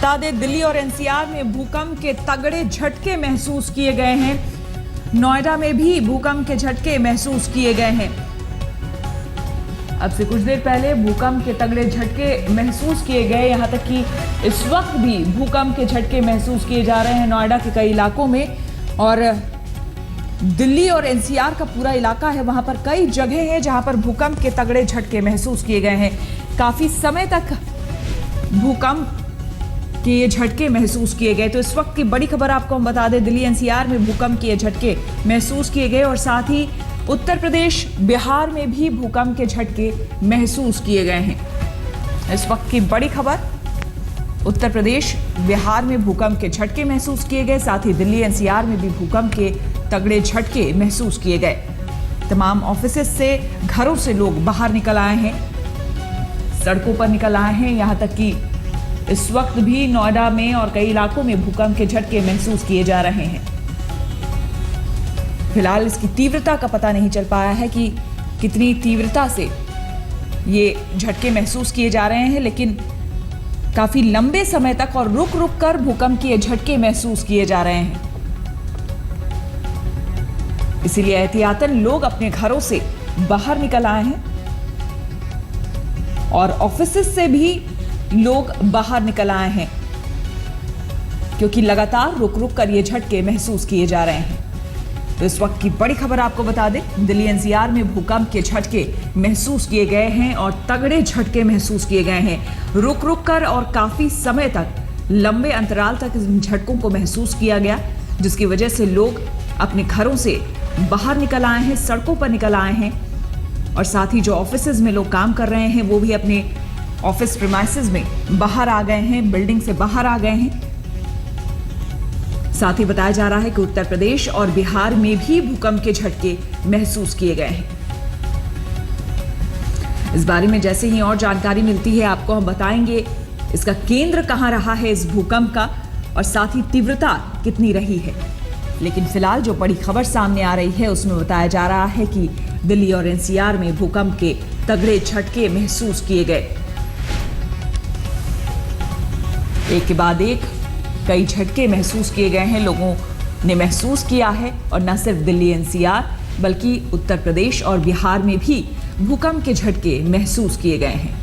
बता दें, दिल्ली और एनसीआर में भूकंप के तगड़े झटके महसूस किए गए हैं। नोएडा में भी भूकंप के झटके महसूस किए गए हैं। अब से कुछ देर पहले भूकंप के तगड़े झटके महसूस किए गए, यहां तक कि इस वक्त भी भूकंप के झटके महसूस किए जा रहे हैं नोएडा के कई इलाकों में। और दिल्ली और एनसीआर का पूरा इलाका है, वहां पर कई जगह हैं जहां पर भूकंप के तगड़े झटके महसूस किए गए हैं। काफी समय तक भूकंप के ये झटके महसूस किए गए। तो इस वक्त की बड़ी खबर आपको हम बता दें, दिल्ली एनसीआर में भूकंप के झटके महसूस किए गए और साथ ही उत्तर प्रदेश, बिहार में भी भूकंप के झटके महसूस किए गए हैं। इस वक्त की बड़ी खबर, उत्तर प्रदेश, बिहार में भूकंप के झटके महसूस किए गए, साथ ही दिल्ली एनसीआर में भी भूकंप के तगड़े झटके महसूस किए गए। तमाम ऑफिसेस से, घरों से लोग बाहर निकल आए हैं, सड़कों पर निकल आए हैं। यहां तक कि इस वक्त भी नोएडा में और कई इलाकों में भूकंप के झटके महसूस किए जा रहे हैं। फिलहाल इसकी तीव्रता का पता नहीं चल पाया है कि कितनी तीव्रता से ये झटके महसूस किए जा रहे हैं, लेकिन काफी लंबे समय तक और रुक रुक कर भूकंप के झटके महसूस किए जा रहे हैं। इसीलिए एहतियातन लोग अपने घरों से बाहर निकल आए हैं और ऑफिसेस से भी लोग बाहर निकल आए हैं, क्योंकि लगातार रुक रुक कर ये झटके महसूस किए जा रहे हैं। तो इस वक्त की बड़ी खबर आपको बता दें, दिल्ली एनसीआर में भूकंप के झटके महसूस किए गए हैं और तगड़े झटके महसूस किए गए हैं। रुक रुक कर और काफी समय तक, लंबे अंतराल तक इन झटकों को महसूस किया गया, जिसकी वजह से लोग अपने घरों से बाहर निकल आए हैं, सड़कों पर निकल आए हैं और साथ ही जो ऑफिसेज में लोग काम कर रहे हैं वो भी अपने ऑफिस प्रीमाइसेस में बाहर आ गए हैं, बिल्डिंग से बाहर आ गए हैं। साथ ही बताया जा रहा है कि उत्तर प्रदेश और बिहार में भी भूकंप के झटके महसूस किए गए हैं। इस बारे में जैसे ही और जानकारी मिलती है आपको हम बताएंगे इसका केंद्र कहां रहा है इस भूकंप का और साथ ही तीव्रता कितनी रही है। लेकिन फिलहाल जो बड़ी खबर सामने आ रही है उसमें बताया जा रहा है कि दिल्ली और एनसीआर में भूकंप के तगड़े झटके महसूस किए गए। एक के बाद एक कई झटके महसूस किए गए हैं, लोगों ने महसूस किया है। और न सिर्फ दिल्ली एनसीआर बल्कि उत्तर प्रदेश और बिहार में भी भूकंप के झटके महसूस किए गए हैं।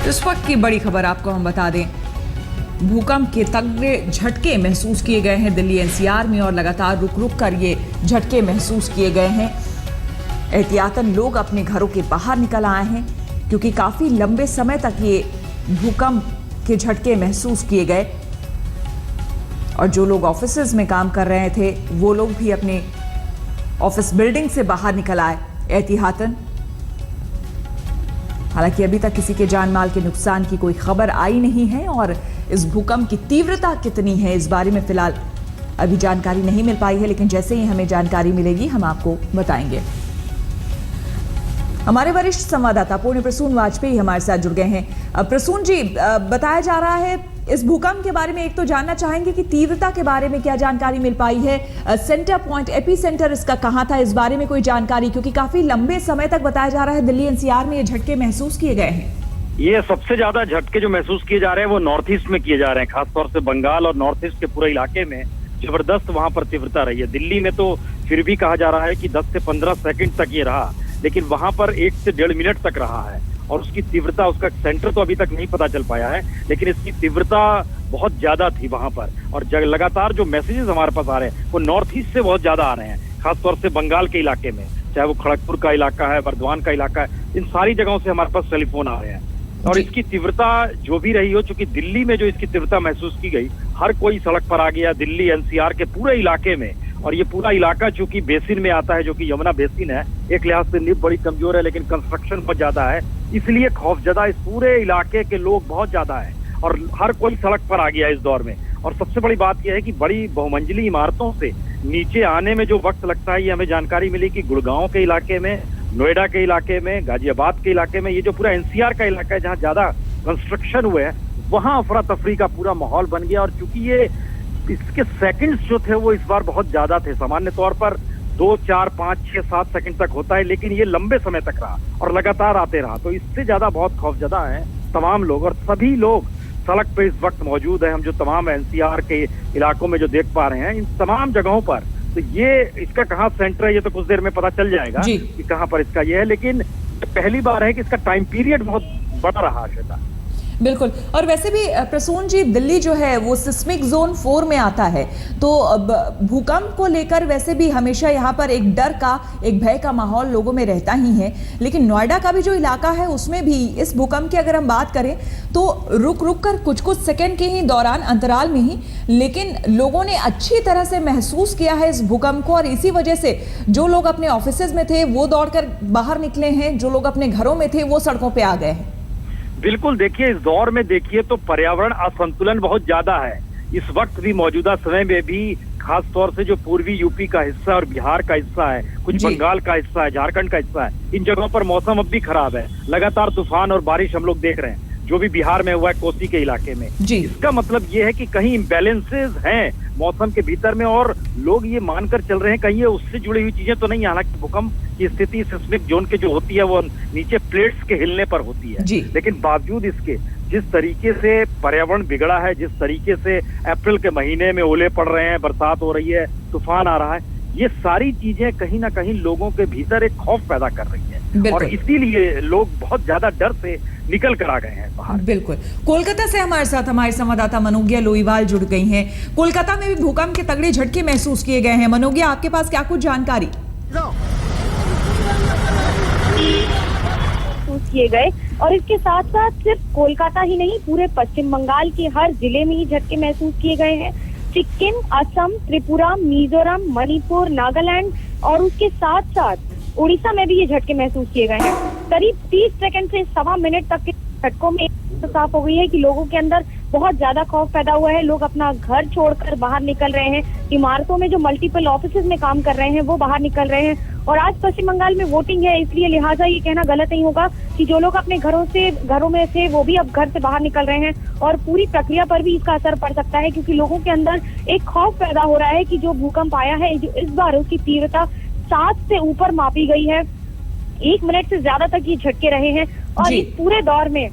इस वक्त की बड़ी खबर आपको हम बता दें, भूकंप के तगड़े झटके महसूस किए गए हैं दिल्ली एनसीआर में और लगातार रुक रुक कर ये झटके महसूस किए गए हैं। एहतियातन लोग अपने घरों के बाहर निकल आए हैं, क्योंकि काफी लंबे समय तक ये भूकंप के झटके महसूस किए गए और जो लोग ऑफिसेज में काम कर रहे थे वो लोग भी अपने ऑफिस बिल्डिंग से बाहर निकल आए एहतियातन। हालांकि अभी तक किसी के जान माल के नुकसान की कोई खबर आई नहीं है और इस भूकंप की तीव्रता कितनी है इस बारे में फिलहाल अभी जानकारी नहीं मिल पाई है, लेकिन जैसे ही हमें जानकारी मिलेगी हम आपको बताएंगे। हमारे वरिष्ठ संवाददाता पुण्य प्रसून वाजपेयी हमारे साथ जुड़ गए हैं। प्रसून जी, बताया जा रहा है इस भूकंप के बारे में, एक तो जानना चाहेंगे कि तीव्रता के बारे में क्या जानकारी मिल पाई है, सेंटर पॉइंट, एपी सेंटर इसका कहां था, इस बारे में कोई जानकारी, क्योंकि काफी लंबे समय तक बताया जा रहा है दिल्ली एनसीआर में ये झटके महसूस किए गए हैं। ये सबसे ज्यादा झटके जो महसूस किए जा रहे हैं वो नॉर्थ ईस्ट में किए जा रहे हैं, खासतौर से बंगाल और नॉर्थ ईस्ट के पूरे इलाके में जबरदस्त वहां पर तीव्रता रही है। दिल्ली में तो फिर भी कहा जा रहा है कि 10 से 15 सेकंड तक ये रहा, लेकिन वहां पर 1 से 1.5 मिनट तक रहा है और उसकी तीव्रता, उसका सेंटर तो अभी तक नहीं पता चल पाया है, लेकिन इसकी तीव्रता बहुत ज्यादा थी वहां पर। और लगातार जो मैसेजेस हमारे पास आ रहे हैं वो नॉर्थ ईस्ट से बहुत ज्यादा आ रहे हैं, खासतौर से बंगाल के इलाके में, चाहे वो खड़गपुर का इलाका है, बर्दवान का इलाका है, इन सारी जगहों से हमारे पास टेलीफोन आ रहे हैं। और इसकी तीव्रता जो भी रही हो, चूंकि दिल्ली में जो इसकी तीव्रता महसूस की गई, हर कोई सड़क पर आ गया दिल्ली एनसीआर के पूरे इलाके में। और ये पूरा इलाका चूंकि बेसिन में आता है, जो कि यमुना बेसिन है, एक लिहाज से नींव बड़ी कमजोर है लेकिन कंस्ट्रक्शन बहुत ज्यादा है, इसलिए खौफजदा इस पूरे इलाके के लोग बहुत ज्यादा है और हर कोई सड़क पर आ गया इस दौर में। और सबसे बड़ी बात यह है कि बड़ी बहुमंजिली इमारतों से नीचे आने में जो वक्त लगता है, ये हमें जानकारी मिली कि गुड़गांव के इलाके में, नोएडा के इलाके में, गाजियाबाद के इलाके में, ये जो पूरा एनसीआर का इलाका है जहाँ ज्यादा कंस्ट्रक्शन हुए हैं, वहां अफरा तफरी का पूरा माहौल बन गया। और चूंकि ये इसके सेकंड्स जो थे वो इस बार बहुत ज्यादा थे, सामान्य तौर पर 2, 4, 5, 6, 7 सेकंड तक होता है, लेकिन ये लंबे समय तक रहा और लगातार आते रहा। तो इससे ज्यादा बहुत खौफजदा हैं तमाम लोग, और सभी लोग सड़क पे इस वक्त मौजूद हैं। हम जो तमाम एनसीआर के इलाकों में जो देख पा रहे हैं, इन तमाम जगहों पर, तो ये इसका कहाँ सेंटर है ये तो कुछ देर में पता चल जाएगा कि कहाँ पर इसका ये है। लेकिन पहली बार है कि इसका टाइम पीरियड बहुत बड़ा रहा श्वेता। बिल्कुल। और वैसे भी प्रसून जी, दिल्ली जो है वो सिस्मिक जोन 4 में आता है, तो भूकंप को लेकर वैसे भी हमेशा यहाँ पर एक डर का, एक भय का माहौल लोगों में रहता ही है। लेकिन नोएडा का भी जो इलाका है उसमें भी इस भूकंप की अगर हम बात करें तो रुक रुक कर कुछ कुछ सेकंड के ही दौरान, अंतराल में ही, लेकिन लोगों ने अच्छी तरह से महसूस किया है इस भूकंप को। और इसी वजह से जो लोग अपने ऑफिसेज में थे वो दौड़कर बाहर निकले हैं, जो लोग अपने घरों में थे वो सड़कों पर आ गए हैं। बिल्कुल, देखिए इस दौर में देखिए तो पर्यावरण असंतुलन बहुत ज्यादा है। इस वक्त भी, मौजूदा समय में भी, खास तौर से जो पूर्वी यूपी का हिस्सा और बिहार का हिस्सा है, कुछ बंगाल का हिस्सा है, झारखंड का हिस्सा है, इन जगहों पर मौसम अब भी खराब है। लगातार तूफान और बारिश हम लोग देख रहे हैं, जो भी बिहार में हुआ है कोसी के इलाके में। इसका मतलब ये है कि कहीं इम्बैलेंसेज हैं मौसम के भीतर में, और लोग ये मानकर चल रहे हैं कहीं ये उससे जुड़ी हुई चीजें तो नहीं है। हालांकि भूकंप की स्थिति सिस्मिक जोन के जो होती है वो नीचे प्लेट्स के हिलने पर होती है, लेकिन बावजूद इसके जिस तरीके से पर्यावरण बिगड़ा है, जिस तरीके से अप्रैल के महीने में ओले पड़ रहे हैं, बरसात हो रही है, तूफान आ रहा है, ये सारी चीजें कहीं ना कहीं लोगों के भीतर एक खौफ पैदा कर रही है, और इसीलिए लोग बहुत ज्यादा डर से निकल कर आ गए हैं बाहर। बिल्कुल। कोलकाता से हमारे साथ हमारे संवाददाता मनोज्ञा लोईवाल जुड़ गई हैं। कोलकाता में भी भूकंप के तगड़े झटके महसूस किए गए हैं। मनोज्ञा, आपके पास क्या कुछ जानकारी? किए गए, और इसके साथ साथ सिर्फ कोलकाता ही नहीं, पूरे पश्चिम बंगाल के हर जिले में ही झटके महसूस किए गए हैं। सिक्किम, असम, त्रिपुरा, मिजोरम, मणिपुर, नागालैंड और उसके साथ साथ उड़ीसा में भी ये झटके महसूस किए गए हैं। करीब 30 सेकंड से 1.25 मिनट तक के झटकों में तो साफ हो गई है कि लोगों के अंदर बहुत ज्यादा खौफ पैदा हुआ है। लोग अपना घर छोड़कर बाहर निकल रहे हैं। इमारतों में जो मल्टीपल ऑफिसेज में काम कर रहे हैं वो बाहर निकल रहे हैं। और आज पश्चिम बंगाल में वोटिंग है, इसलिए लिहाजा ये कहना गलत नहीं होगा कि जो लोग अपने घरों में थे वो भी अब घर से बाहर निकल रहे हैं, और पूरी प्रक्रिया पर भी इसका असर पड़ सकता है, क्योंकि लोगों के अंदर एक खौफ पैदा हो रहा है कि जो भूकंप आया है, जो इस बार उसकी तीव्रता 7 से ऊपर मापी गई है। 1 मिनट से ज्यादा तक ये झटके रहे हैं, और इस पूरे दौर में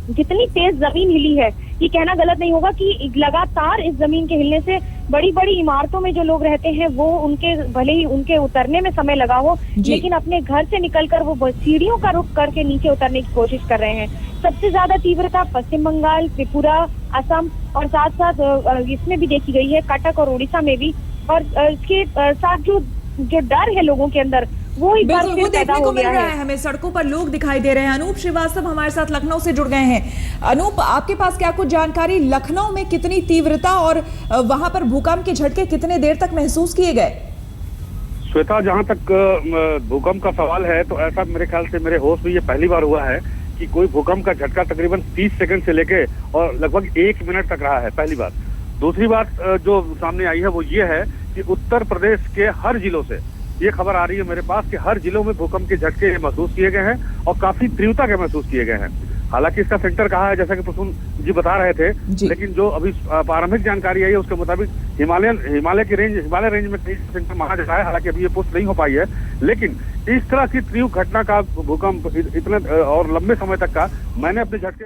जितनी तेज जमीन हिली है, ये कहना गलत नहीं होगा कि लगातार इस जमीन के हिलने से बड़ी बड़ी इमारतों में जो लोग रहते हैं वो उनके, भले ही उनके उतरने में समय लगा हो, लेकिन अपने घर से निकलकर वो सीढ़ियों का रुख करके नीचे उतरने की कोशिश कर रहे हैं। सबसे ज्यादा तीव्रता पश्चिम बंगाल, त्रिपुरा, असम और साथ साथ इसमें भी देखी गई है, कटक और उड़ीसा में भी। और इसके साथ जो डर है लोगों के अंदर वो एक बार फिर पैदा हो गया है। हमें सड़कों पर लोग दिखाई दे रहे हैं। अनूप श्रीवास्तव हमारे साथ लखनऊ से जुड़ गए हैं। अनूप, आपके पास क्या कुछ जानकारी, लखनऊ में कितनी तीव्रता और वहां पर भूकंप के झटके कितने देर तक महसूस किए गए? श्वेता, जहां तक भूकंप का सवाल है तो ऐसा मेरे ख्याल से, मेरे होश में ये पहली बार हुआ है कि कोई भूकंप का झटका तकरीबन 30 सेकंड से लेके और लगभग 1 मिनट तक रहा है, पहली बार। दूसरी बात जो सामने आई है वो ये है कि उत्तर प्रदेश के हर जिलों से ये खबर आ रही है मेरे पास कि हर जिलों में भूकंप के झटके महसूस किए गए हैं और काफी तीव्रता के महसूस किए गए हैं। हालांकि इसका सेंटर कहाँ है, जैसा कि प्रसून जी बता रहे थे, लेकिन जो अभी प्रारंभिक जानकारी आई है उसके मुताबिक हिमालय रेंज में सेंटर माना जाता है। हालांकि अभी ये पुष्ट नहीं हो पाई है, लेकिन इस तरह की तीव्र घटना का भूकंप इतने और लंबे समय तक का मैंने अपने झटके